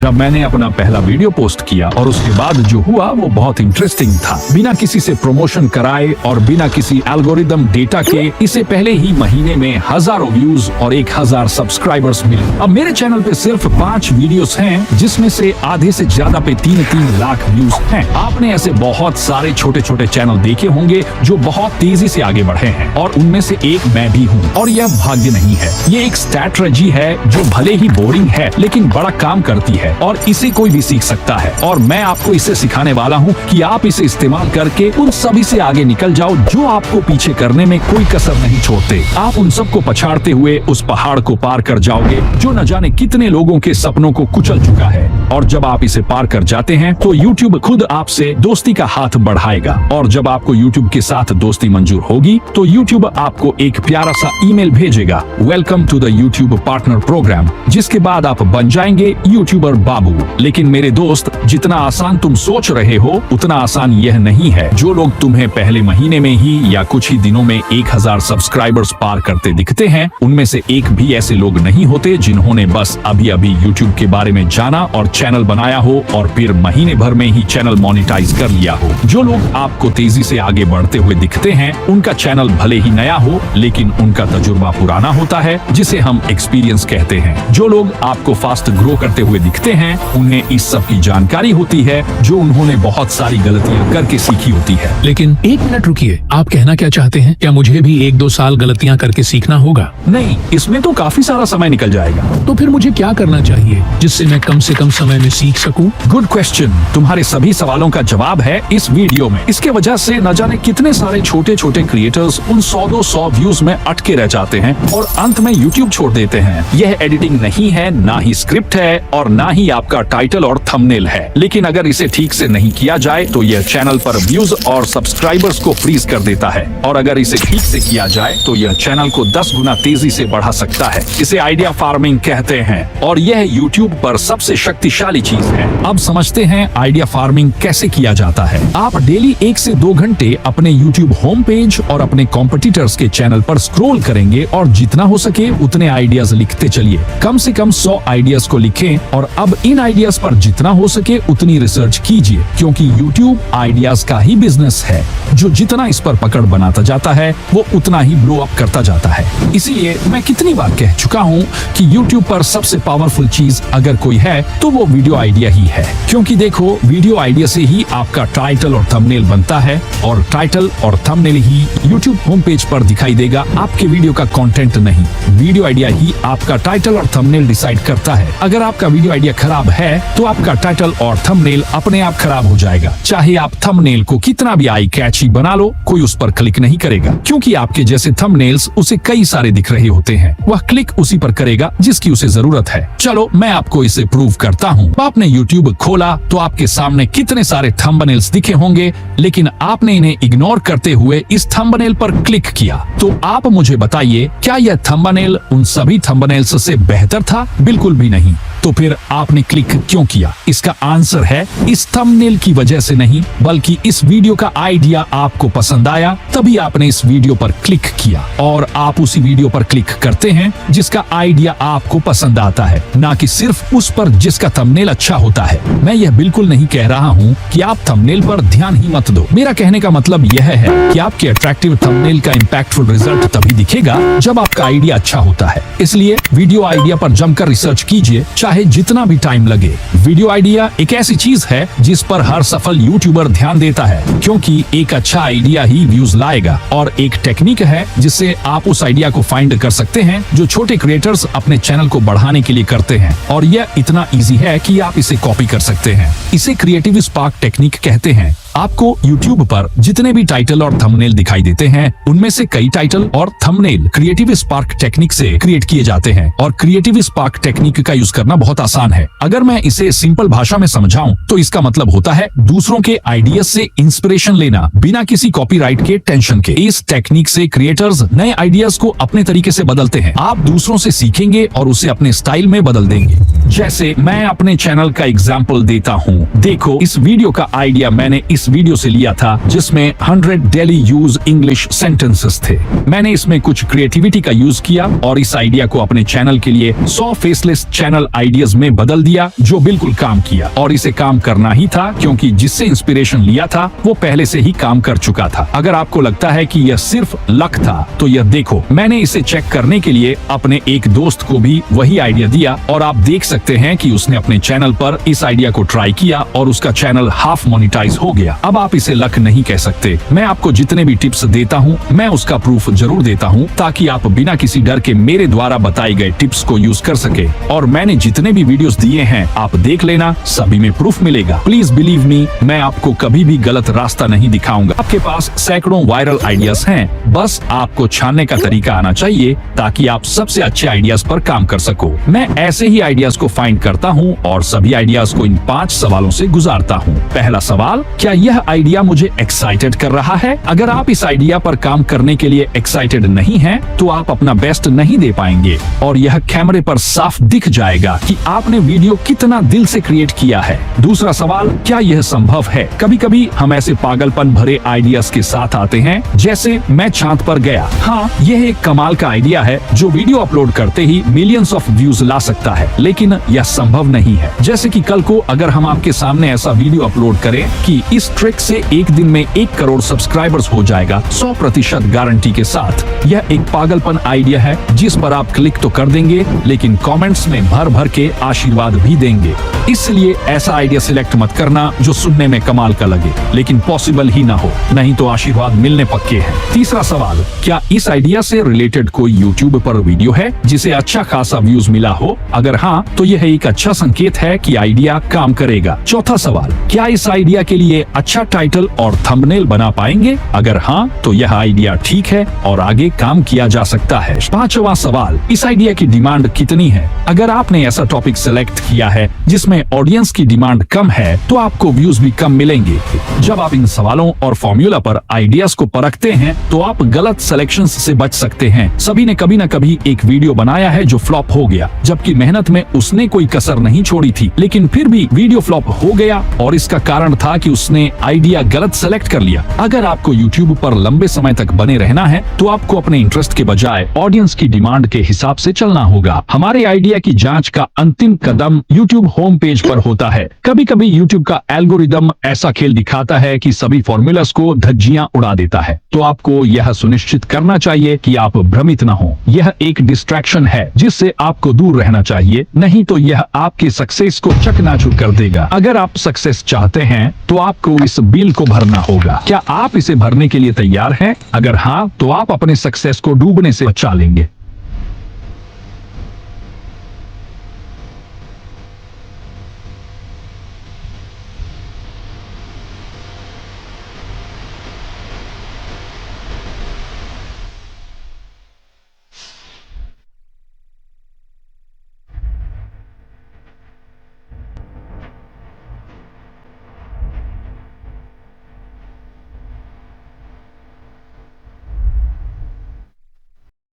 जब मैंने अपना पहला वीडियो पोस्ट किया और उसके बाद जो हुआ वो बहुत इंटरेस्टिंग था। बिना किसी से प्रमोशन कराए और बिना किसी एल्गोरिदम डेटा के इसे पहले ही महीने में हजारों व्यूज और 1000 सब्सक्राइबर्स मिले। अब मेरे चैनल पे सिर्फ 5 वीडियोस हैं, जिसमें से आधे से ज्यादा पे 3-3 लाख व्यूज हैं। आपने ऐसे बहुत सारे छोटे छोटे चैनल देखे होंगे जो बहुत तेजी से आगे बढ़े हैं और उनमें से एक मैं भी हूँ। और यह भाग्य नहीं है, ये एक स्ट्रैटेजी है जो भले ही बोरिंग है लेकिन बड़ा काम करती है और इसे कोई भी सीख सकता है। और मैं आपको इसे सिखाने वाला हूँ कि आप इसे इस्तेमाल करके उन सभी से आगे निकल जाओ जो आपको पीछे करने में कोई कसर नहीं छोड़ते। आप उन सबको पछाड़ते हुए उस पहाड़ को पार कर जाओगे जो न जाने कितने लोगों के सपनों को कुचल चुका है। और जब आप इसे पार कर जाते हैं तो YouTube खुद आपसे दोस्ती का हाथ बढ़ाएगा। और जब आपको YouTube के साथ दोस्ती मंजूर होगी तो YouTube आपको एक प्यारा सा ईमेल भेजेगा, welcome to the YouTube partner program, जिसके बाद आप बन जाएंगे यूट्यूबर बाबू। लेकिन मेरे दोस्त, जितना आसान तुम सोच रहे हो उतना आसान यह नहीं है। जो लोग तुम्हें पहले महीने में ही या कुछ ही दिनों में 1000 सब्सक्राइबर्स पार करते दिखते हैं, उनमें से एक भी ऐसे लोग नहीं होते जिन्होंने बस अभी अभी YouTube के बारे में जाना और चैनल बनाया हो और फिर महीने भर में ही चैनल मोनेटाइज कर लिया हो। जो लोग आपको तेजी से आगे बढ़ते हुए दिखते हैं, उनका चैनल भले ही नया हो लेकिन उनका तजुर्बा पुराना होता है, जिसे हम एक्सपीरियंस कहते हैं। जो लोग आपको फास्ट ग्रो करते हुए दिखते हैं, उन्हें इस सब की जानकारी होती है जो उन्होंने बहुत सारी गलतियां करके सीखी होती है। लेकिन एक मिनट रुकिए, आप कहना क्या चाहते हैं? क्या मुझे भी 1-2 साल गलतियां करके सीखना होगा? नहीं, इसमें तो काफी सारा समय निकल जाएगा। तो फिर मुझे क्या करना चाहिए जिससे मैं कम से कम समय में सीख सकूं? Good question. तुम्हारे सभी सवालों का जवाब है इस वीडियो में। इसके वजह से न जाने कितने सारे छोटे छोटे क्रिएटर्स उन 100-200 व्यूज में अटके रह जाते हैं और अंत में YouTube छोड़ देते हैं। यह एडिटिंग नहीं है, ना ही स्क्रिप्ट है और ना ही आपका टाइटल और थंबनेल है। लेकिन अगर इसे ठीक से नहीं किया जाए तो यह चैनल पर व्यूज और सब्सक्राइबर्स को फ्रीज कर देता है। और अगर इसे ठीक से किया जाए तो यह चैनल को 10 गुना तेजी से बढ़ा सकता है। इसे आइडिया फार्मिंग कहते हैं और यह YouTube पर सबसे शक्तिशाली चीज है। अब समझते हैं आइडिया फार्मिंग कैसे किया जाता है। आप डेली 1 से 2 घंटे अपने YouTube होम पेज और अपने कॉम्पिटिटर्स के चैनल पर स्क्रॉल करेंगे और जितना हो सके उतने आइडियाज लिखते चलिए। कम से कम 100 आइडियाज को लिखें और अब इन आइडियाज पर जितना हो सके उतनी रिसर्च कीजिए, क्योंकि YouTube आइडियाज का ही बिजनेस है। जो जितना इस पर पकड़ बनाता जाता है वो उतना ही ब्लो अप करता जाता है। इसीलिए मैं कितनी बार कह चुका हूँ कि YouTube पर सबसे पावरफुल चीज अगर कोई है तो वो वीडियो आइडिया ही है। क्योंकि देखो, वीडियो आइडिया से ही आपका टाइटल और थंबनेल बनता है और टाइटल और थंबनेल ही YouTube होम पेज पर दिखाई देगा, आपके वीडियो का कंटेंट नहीं। वीडियो आइडिया ही आपका टाइटल और थंबनेल डिसाइड करता है। अगर आपका वीडियो आइडिया खराब है तो आपका टाइटल और थंबनेल अपने आप खराब हो जाएगा। चाहे आप थंबनेल को कितना भी आई कैची बना लो, कोई उस पर क्लिक नहीं करेगा, क्योंकि आपके जैसे थंबनेल्स उसे कई सारे दिख रहे होते हैं। वह क्लिक उसी पर करेगा जिसकी उसे जरूरत है। चलो मैं आपको इसे प्रूव करता हूँ। आपने YouTube खोला तो आपके सामने कितने सारे थंबनेल्स दिखे होंगे, लेकिन आपने इन्हें इग्नोर करते हुए इस थंबनेल पर क्लिक किया। तो आप मुझे बताइए, क्या यह थंबनेल उन सभी थंबनेल्स से बेहतर था? बिल्कुल भी नहीं। तो फिर आपने क्लिक क्यों किया? इसका आंसर है इस थंबनेल की वजह से नहीं, बल्कि इस वीडियो का आइडिया आपको पसंद आया, तभी आपने इस वीडियो पर क्लिक किया। और आप उसी वीडियो पर क्लिक करते हैं जिसका आइडिया आपको पसंद आता है, ना कि सिर्फ उस पर जिसका थंबनेल अच्छा होता है। मैं यह बिल्कुल नहीं कह रहा हूँ कि आप थंबनेल पर ध्यान ही मत दो। मेरा कहने का मतलब यह है कि आपके अट्रैक्टिव थंबनेल का इम्पैक्टफुल रिजल्ट तभी दिखेगा जब आपका आइडिया अच्छा होता है। इसलिए वीडियो आइडिया पर जमकर रिसर्च कीजिए, चाहे जितना भी टाइम लगे। वीडियो आइडिया एक ऐसी चीज है जिस पर हर सफल यूट्यूबर ध्यान देता है, क्योंकि एक अच्छा आइडिया ही व्यूज लाएगा। और एक टेक्निक है जिससे आप उस आइडिया को फाइंड कर सकते हैं जो छोटे क्रिएटर्स अपने चैनल को बढ़ाने के लिए करते हैं। और यह इतना इजी है कि आप इसे कॉपी कर सकते हैं। इसे क्रिएटिव स्पार्क टेक्निक कहते हैं। आपको YouTube पर जितने भी टाइटल और थंबनेल दिखाई देते हैं, उनमें से कई टाइटल और थंबनेल क्रिएटिव स्पार्क टेक्निक से क्रिएट किए जाते हैं। और क्रिएटिव स्पार्क टेक्निक का यूज करना बहुत आसान है। अगर मैं इसे सिंपल भाषा में समझाऊं तो इसका मतलब होता है दूसरों के आइडिया से इंस्पिरेशन लेना बिना किसी कॉपीराइट के टेंशन के। इस टेक्निक से क्रिएटर्स नए आइडियाज को अपने तरीके से बदलते हैं। आप दूसरों से सीखेंगे और उसे अपने स्टाइल में बदल देंगे। जैसे मैं अपने चैनल का एग्जाम्पल देता हूँ। देखो, इस वीडियो का आइडिया मैंने इस इस वीडियो से लिया था जिसमें 100 डेली यूज इंग्लिश सेंटेंसेस थे। मैंने इसमें कुछ क्रिएटिविटी का यूज किया और इस आइडिया को अपने चैनल के लिए 100 फेसलेस चैनल आइडियाज में बदल दिया, जो बिल्कुल काम किया। और इसे काम करना ही था क्योंकि जिससे इंस्पिरेशन लिया था वो पहले से ही काम कर चुका था। अगर आपको लगता है कि यह सिर्फ लक था तो यह देखो, मैंने इसे चेक करने के लिए अपने एक दोस्त को भी वही आइडिया दिया और आप देख सकते हैं कि उसने अपने चैनल पर इस आइडिया को ट्राई किया और उसका चैनल हाफ मोनेटाइज हो गया। अब आप इसे लक नहीं कह सकते। मैं आपको जितने भी टिप्स देता हूँ मैं उसका प्रूफ जरूर देता हूँ ताकि आप बिना किसी डर के मेरे द्वारा बताए गए टिप्स को यूज कर सके। और मैंने जितने भी वीडियोस दिए हैं आप देख लेना, सभी में प्रूफ मिलेगा। प्लीज बिलीव मी, मैं आपको कभी भी गलत रास्ता नहीं दिखाऊंगा। आपके पास सैकड़ों वायरल आइडियाज हैं, बस आपको छानने का तरीका आना चाहिए ताकि आप सबसे अच्छे आइडियाज पर काम कर सको। मैं ऐसे ही आइडियाज को फाइंड करता हूँ और सभी आइडियाज को इन 5 सवालों से गुजारता हूँ। पहला सवाल, क्या यह आइडिया मुझे एक्साइटेड कर रहा है? अगर आप इस आइडिया पर काम करने के लिए एक्साइटेड नहीं हैं, तो आप अपना बेस्ट नहीं दे पाएंगे और यह कैमरे पर साफ दिख जाएगा कि आपने वीडियो कितना दिल से क्रिएट किया है। दूसरा सवाल, क्या यह संभव है? कभी कभी हम ऐसे पागलपन भरे आइडियाज के साथ आते हैं जैसे मैं चांद पर गया। हाँ, यह एक कमाल का आइडिया है जो वीडियो अपलोड करते ही मिलियंस ऑफ व्यूज ला सकता है, लेकिन यह संभव नहीं है। जैसे कि कल को अगर हम आपके सामने ऐसा वीडियो अपलोड करें कि इस ट्रिक से एक दिन में 1 करोड़ सब्सक्राइबर्स हो जाएगा 100% गारंटी के साथ, यह एक पागलपन आइडिया है जिस पर आप क्लिक तो कर देंगे लेकिन कमेंट्स में भर भर के आशीर्वाद भी देंगे। इसलिए ऐसा आइडिया सिलेक्ट मत करना जो सुनने में कमाल का लगे लेकिन पॉसिबल ही ना हो, नहीं तो आशीर्वाद मिलने पक्के हैं। तीसरा सवाल, क्या इस आइडिया से रिलेटेड कोई यूट्यूब पर वीडियो है जिसे अच्छा खासा व्यूज मिला हो? अगर हाँ, तो यह एक अच्छा संकेत है कि आइडिया काम करेगा। चौथा सवाल, क्या इस आइडिया के लिए अच्छा टाइटल और थंबनेल बना पाएंगे? अगर हाँ, तो यह आइडिया ठीक है और आगे काम किया जा सकता है। पांचवा सवाल, इस आइडिया की डिमांड कितनी है? अगर आपने ऐसा टॉपिक सेलेक्ट किया है जिसमें ऑडियंस की डिमांड कम है तो आपको व्यूज भी कम मिलेंगे। जब आप इन सवालों और फॉर्मूला पर आइडियाज को परखते हैं तो आप गलत सिलेक्शंस से बच सकते हैं। सभी ने कभी न कभी एक वीडियो बनाया है जो फ्लॉप हो गया, जबकि मेहनत में उसने कोई कसर नहीं छोड़ी थी, लेकिन फिर भी वीडियो फ्लॉप हो गया और इसका कारण था कि उसने आइडिया गलत सेलेक्ट कर लिया। अगर आपको यूट्यूब पर लंबे समय तक बने रहना है तो आपको अपने इंटरेस्ट के बजाय ऑडियंस की डिमांड के हिसाब से चलना होगा। हमारे आइडिया की जांच का अंतिम कदम यूट्यूब होम पेज पर होता है। कभी कभी यूट्यूब का एल्गोरिदम ऐसा खेल दिखाता है कि सभी फॉर्मूलास को धज्जियां उड़ा देता है, तो आपको यह सुनिश्चित करना चाहिए कि आप भ्रमित न हो। यह एक डिस्ट्रैक्शन है जिससे आपको दूर रहना चाहिए, नहीं तो यह आपके सक्सेस को चकनाचूर कर देगा। अगर आप सक्सेस चाहते हैं तो आपको इस बिल को भरना होगा। क्या आप इसे भरने के लिए तैयार हैं? अगर हाँ, तो आप अपने सक्सेस को डूबने से बचा लेंगे।